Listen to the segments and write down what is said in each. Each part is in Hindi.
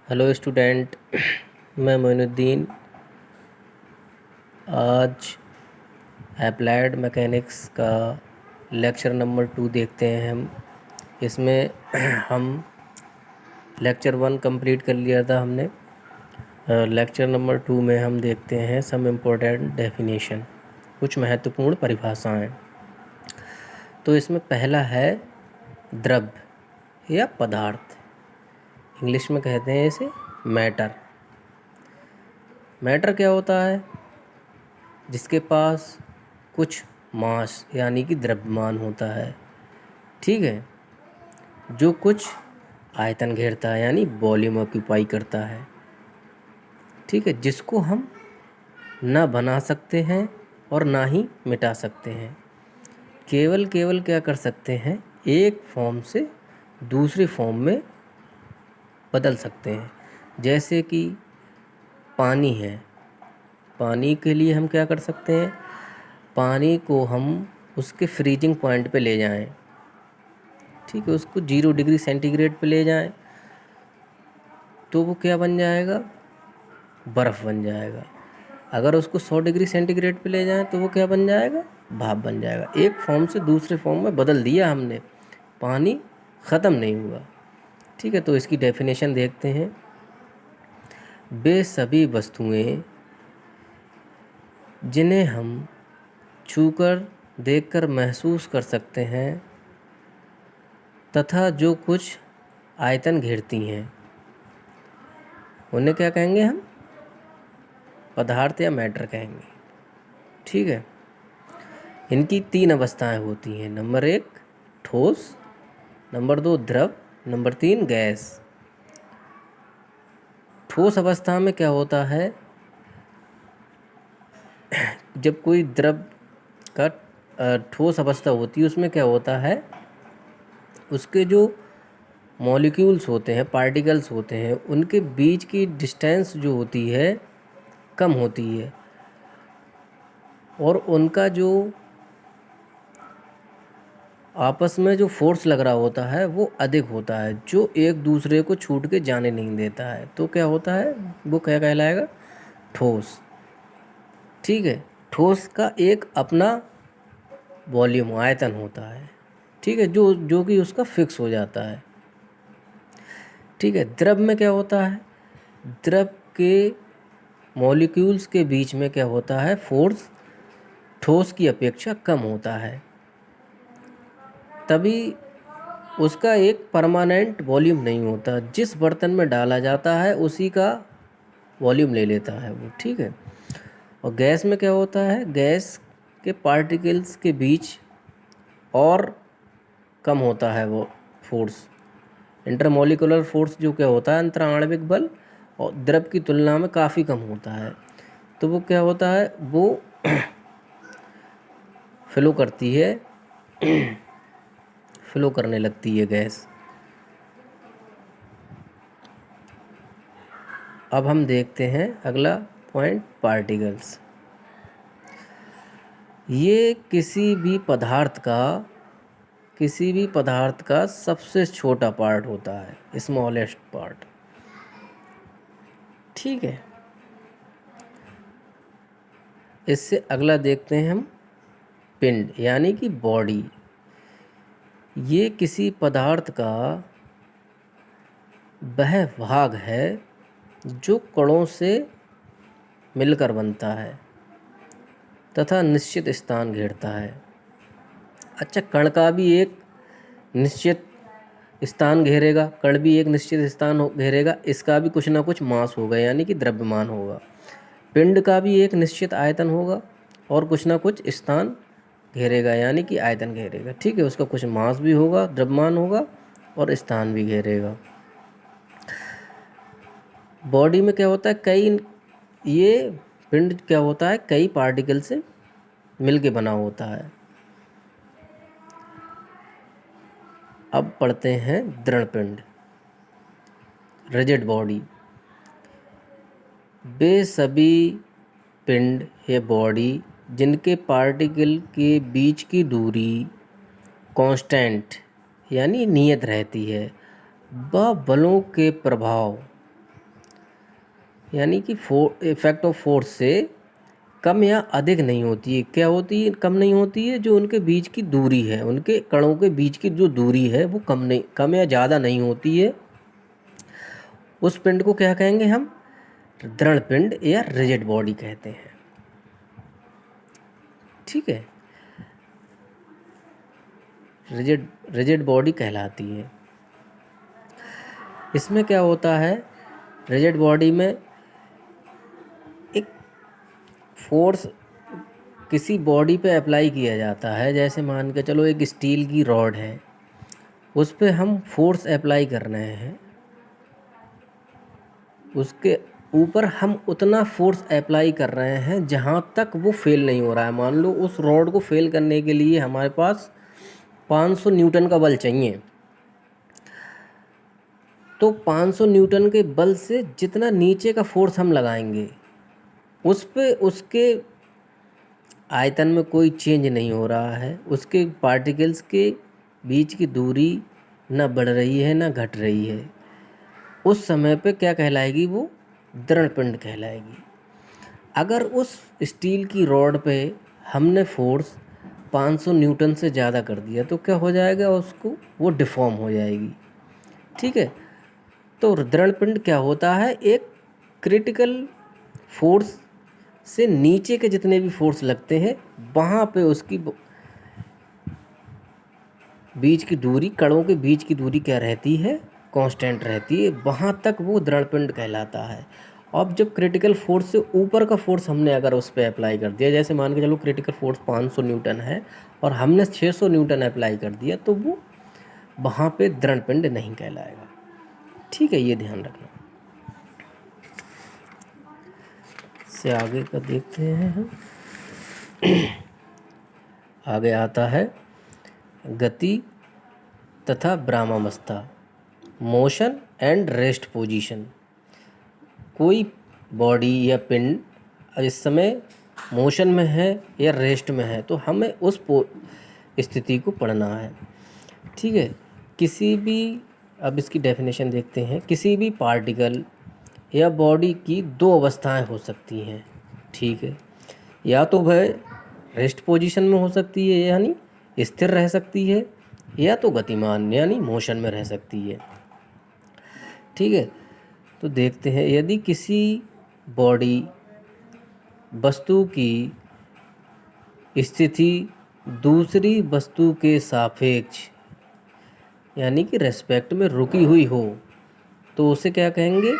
Hello student. मैं मोइनुद्दीन। आज अप्लाइड मैकेनिक्स का लेक्चर नंबर 2 देखते हैं हम। इसमें हम लेक्चर 1 कंप्लीट कर लिया था हमने। लेक्चर नंबर 2 में हम देखते हैं सम इम्पोर्टेंट डेफिनेशन, कुछ महत्वपूर्ण परिभाषाएं। तो इसमें पहला है द्रव्य या पदार्थ। इंग्लिश में कहते हैं इसे मैटर। मैटर क्या होता है? जिसके पास कुछ मास यानी कि द्रव्यमान होता है, ठीक है, जो कुछ आयतन घेरता है यानी वॉल्यूम ऑक्यूपाई करता है, ठीक है, जिसको हम ना बना सकते हैं और ना ही मिटा सकते हैं। केवल क्या कर सकते हैं, एक फॉर्म से दूसरे फॉर्म में बदल सकते हैं। जैसे कि पानी है, पानी के लिए हम क्या कर सकते हैं, पानी को हम उसके फ्रीजिंग पॉइंट पे ले जाएं, ठीक है, उसको 0 डिग्री सेंटीग्रेड पे ले जाएं तो वो क्या बन जाएगा, बर्फ़ बन जाएगा। अगर उसको 100 डिग्री सेंटीग्रेड पे ले जाएं तो वो क्या बन जाएगा, भाप बन जाएगा। एक फॉर्म से दूसरे फॉर्म में बदल दिया हमने, पानी ख़त्म नहीं हुआ, ठीक है। तो इसकी डेफिनेशन देखते हैं। वे सभी वस्तुएं जिन्हें हम छूकर, देखकर महसूस कर सकते हैं तथा जो कुछ आयतन घेरती हैं, उन्हें क्या कहेंगे हम, पदार्थ या मैटर कहेंगे, ठीक है। इनकी 3 अवस्थाएं होती हैं। नंबर 1 ठोस, नंबर 2 द्रव, नंबर 3 गैस। ठोस अवस्था में क्या होता है, जब कोई द्रव का ठोस अवस्था होती है, उसमें क्या होता है, उसके जो मॉलिक्यूल्स होते हैं, पार्टिकल्स होते हैं, उनके बीच की डिस्टेंस जो होती है कम होती है और उनका जो आपस में जो फोर्स लग रहा होता है वो अधिक होता है, जो एक दूसरे को छूट के जाने नहीं देता है। तो क्या होता है, वो क्या कहलाएगा, ठोस, ठीक है। ठोस का एक अपना वॉल्यूम आयतन होता है, ठीक है, जो जो कि उसका फिक्स हो जाता है, ठीक है। द्रव में क्या होता है, द्रव के मॉलिक्यूल्स के बीच में क्या होता है, फोर्स ठोस की अपेक्षा कम होता है, तभी उसका एक परमानेंट वॉल्यूम नहीं होता। जिस बर्तन में डाला जाता है उसी का वॉल्यूम ले लेता है वो, ठीक है। और गैस में क्या होता है, गैस के पार्टिकल्स के बीच और कम होता है वो फोर्स, इंटरमॉलिकुलर फोर्स जो क्या होता है, अंतराण्विक बल, और द्रव की तुलना में काफ़ी कम होता है। तो वो क्या होता है, वो फ्लो करती है, फ्लो करने लगती है गैस। अब हम देखते हैं अगला पॉइंट, पार्टिकल्स। ये किसी भी पदार्थ का सबसे छोटा पार्ट होता है, स्मॉलेस्ट पार्ट, ठीक है। इससे अगला देखते हैं हम, पिंड यानी कि बॉडी। ये किसी पदार्थ का वह भाग है जो कणों से मिलकर बनता है तथा निश्चित स्थान घेरता है। अच्छा, कण का भी एक निश्चित स्थान घेरेगा, कण भी एक निश्चित स्थान घेरेगा, इसका भी कुछ ना कुछ मास होगा यानी कि द्रव्यमान होगा। पिंड का भी एक निश्चित आयतन होगा और कुछ ना कुछ स्थान घेरेगा यानी कि आयतन घेरेगा, ठीक है। उसका कुछ मास भी होगा, द्रव्यमान होगा और स्थान भी घेरेगा। बॉडी में क्या होता है, ये पिंड क्या होता है, कई पार्टिकल से मिलके बना होता है। अब पढ़ते हैं दृढ़ पिंड, रिजिड बॉडी। वे सभी पिंड या बॉडी जिनके पार्टिकल के बीच की दूरी कांस्टेंट यानी नियत रहती है, वह बलों के प्रभाव यानी कि इफेक्ट ऑफ फोर्स से कम या अधिक नहीं होती है। क्या होती है? कम नहीं होती है। जो उनके बीच की दूरी है, उनके कणों के बीच की जो दूरी है वो कम या ज़्यादा नहीं होती है। उस पिंड को क्या कहेंगे हम? दृढ़ पिंड या रिजिड बॉडी कहते हैं। ठीक है, रिजिड बॉडी कहलाती है। इसमें क्या होता है? रिजिड बॉडी में एक फोर्स किसी बॉडी पे अप्लाई किया जाता है। जैसे मान के चलो एक स्टील की रॉड है, उस पे हम फोर्स अप्लाई कर रहे हैं, उसके ऊपर हम उतना फोर्स अप्लाई कर रहे हैं जहाँ तक वो फेल नहीं हो रहा है। मान लो उस रॉड को फेल करने के लिए हमारे पास 500 न्यूटन का बल चाहिए, तो 500 न्यूटन के बल से जितना नीचे का फोर्स हम लगाएंगे उस पे उसके आयतन में कोई चेंज नहीं हो रहा है। उसके पार्टिकल्स के बीच की दूरी ना बढ़ रही है ना घट रही है। उस समय पे क्या कहलाएगी? वो दृढ़ पिंड कहलाएगी। अगर उस स्टील की रॉड पे हमने फोर्स 500 न्यूटन से ज़्यादा कर दिया तो क्या हो जाएगा? उसको वो डिफ़ॉर्म हो जाएगी। ठीक है, तो दृढ़ पिंड क्या होता है? एक क्रिटिकल फोर्स से नीचे के जितने भी फोर्स लगते हैं वहाँ पे उसकी बीच की दूरी, कणों के बीच की दूरी क्या रहती है? कांस्टेंट रहती है। वहाँ तक वो दृढ़ पिंड कहलाता है। अब जब क्रिटिकल फोर्स से ऊपर का फोर्स हमने अगर उस पर अप्लाई कर दिया, जैसे मान के चलो क्रिटिकल फोर्स 500 न्यूटन है और हमने 600 न्यूटन अप्लाई कर दिया, तो वो वहाँ पे दृढ़ पिंड नहीं कहलाएगा। ठीक है, ये ध्यान रखना। से आगे का देखते हैं हम। आगे आता है गति तथा भ्रामावस्था, मोशन एंड रेस्ट पोजीशन। कोई बॉडी या पिंड इस समय मोशन में है या रेस्ट में है, तो हमें उस स्थिति को पढ़ना है। ठीक है, किसी भी, अब इसकी डेफिनेशन देखते हैं। किसी भी पार्टिकल या बॉडी की दो अवस्थाएं हो सकती हैं। ठीक है, या तो वह रेस्ट पोजीशन में हो सकती है यानी स्थिर रह सकती है, या तो गतिमान यानी मोशन में रह सकती है। ठीक है, तो देखते हैं। यदि किसी बॉडी वस्तु की स्थिति दूसरी वस्तु के सापेक्ष यानी कि रेस्पेक्ट में रुकी हुई हो तो उसे क्या कहेंगे?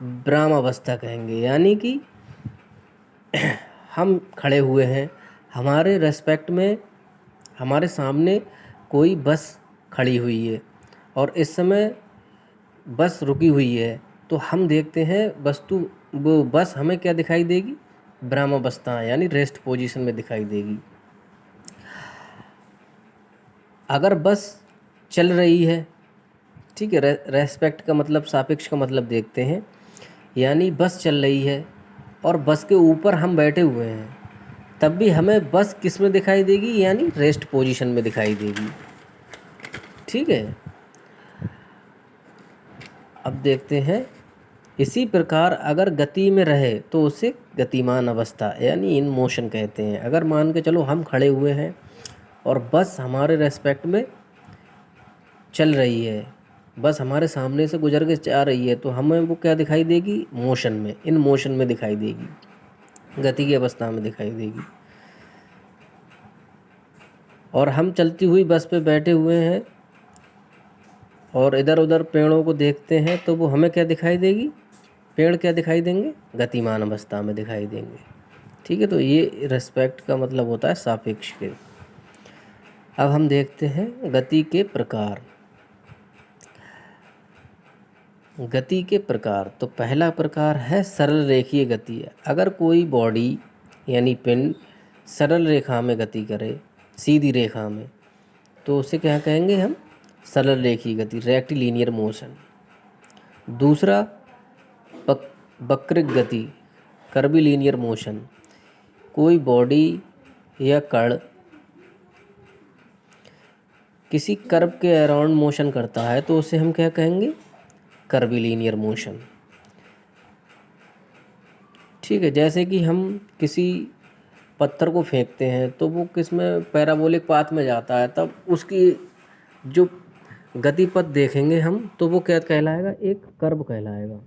भ्रामावस्था कहेंगे। यानी कि हम खड़े हुए हैं, हमारे रेस्पेक्ट में हमारे सामने कोई बस खड़ी हुई है और इस समय बस रुकी हुई है, तो हम देखते हैं वस्तु, वो बस हमें क्या दिखाई देगी? भ्रामावस्था यानी रेस्ट पोजीशन में दिखाई देगी। अगर बस चल रही है, ठीक है, रेस्पेक्ट का मतलब, सापेक्ष का मतलब देखते हैं। यानी बस चल रही है और बस के ऊपर हम बैठे हुए हैं, तब भी हमें बस किस में दिखाई देगी? यानी रेस्ट पोजीशन में दिखाई देगी। ठीक है, अब देखते हैं। इसी प्रकार अगर गति में रहे तो उसे गतिमान अवस्था यानी इन मोशन कहते हैं। अगर मान के चलो हम खड़े हुए हैं और बस हमारे रेस्पेक्ट में चल रही है, बस हमारे सामने से गुजर के जा रही है, तो हमें वो क्या दिखाई देगी? मोशन में, इन मोशन में दिखाई देगी, गति की अवस्था में दिखाई देगी। और हम चलती हुई बस पे बैठे हुए हैं और इधर उधर पेड़ों को देखते हैं, तो वो हमें क्या दिखाई देगी? पेड़ क्या दिखाई देंगे? गतिमान अवस्था में दिखाई देंगे। ठीक है, तो ये रेस्पेक्ट का मतलब होता है सापेक्ष के। अब हम देखते हैं गति के प्रकार। गति के प्रकार, तो पहला प्रकार है सरल रेखीय गति। अगर कोई बॉडी यानी पिंड सरल रेखा में गति करे, सीधी रेखा में, तो उसे क्या कहेंगे हम? सरल रेखीय गति, रेक्टिलिनियर मोशन। दूसरा वक्रिक गति, कर्विलिनियर मोशन। कोई बॉडी या कण किसी कर्व के अराउंड मोशन करता है तो उसे हम क्या कहेंगे? Curvilinear motion. ठीक है, जैसे कि हम किसी पत्थर को फेंकते हैं तो वो किस में पैराबोलिक पाथ में जाता है, तब उसकी जो गति पथ देखेंगे हम तो वो क्या कहलाएगा, एक कर्व कहलाएगा।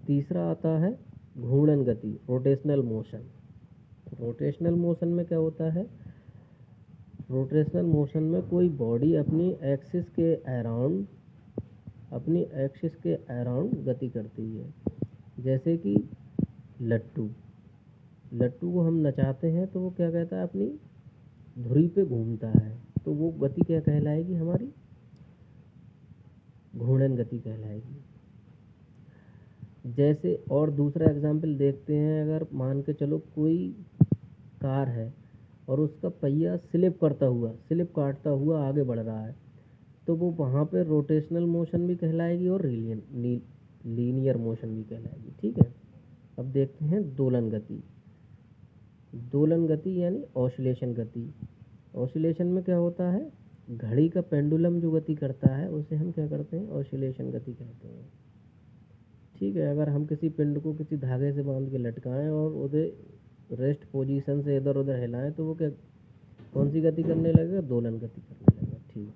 तीसरा आता है घूर्णन गति, रोटेशनल मोशन। रोटेशनल मोशन में क्या होता है, रोटेशनल मोशन में कोई बॉडी अपनी एक्सिस के अराउंड गति करती है। जैसे कि लट्टू को हम नचाते हैं तो वो क्या कहता है, अपनी धुरी पे घूमता है, तो वो गति क्या कहलाएगी, हमारी घूर्णन गति कहलाएगी। जैसे और दूसरा एग्जाम्पल देखते हैं, अगर मान के चलो कोई कार है और उसका पहिया स्लिप काटता हुआ आगे बढ़ रहा है, तो वो वहाँ पे रोटेशनल मोशन भी कहलाएगी और लीनियर मोशन भी कहलाएगी। ठीक है, अब देखते हैं दोलन गति यानी ऑसिलेशन गति। ऑसिलेशन में क्या होता है, घड़ी का पेंडुलम जो गति करता है उसे हम क्या करते हैं, ऑसिलेशन गति कहते हैं। ठीक है, अगर हम किसी पिंड को किसी धागे से बांध के लटकाएं और उसे रेस्ट पोजीशन से इधर उधर हिलाएं तो वो क्या, कौन सी गति करने लगेगा, दोलन गति करने लगेगा। ठीक।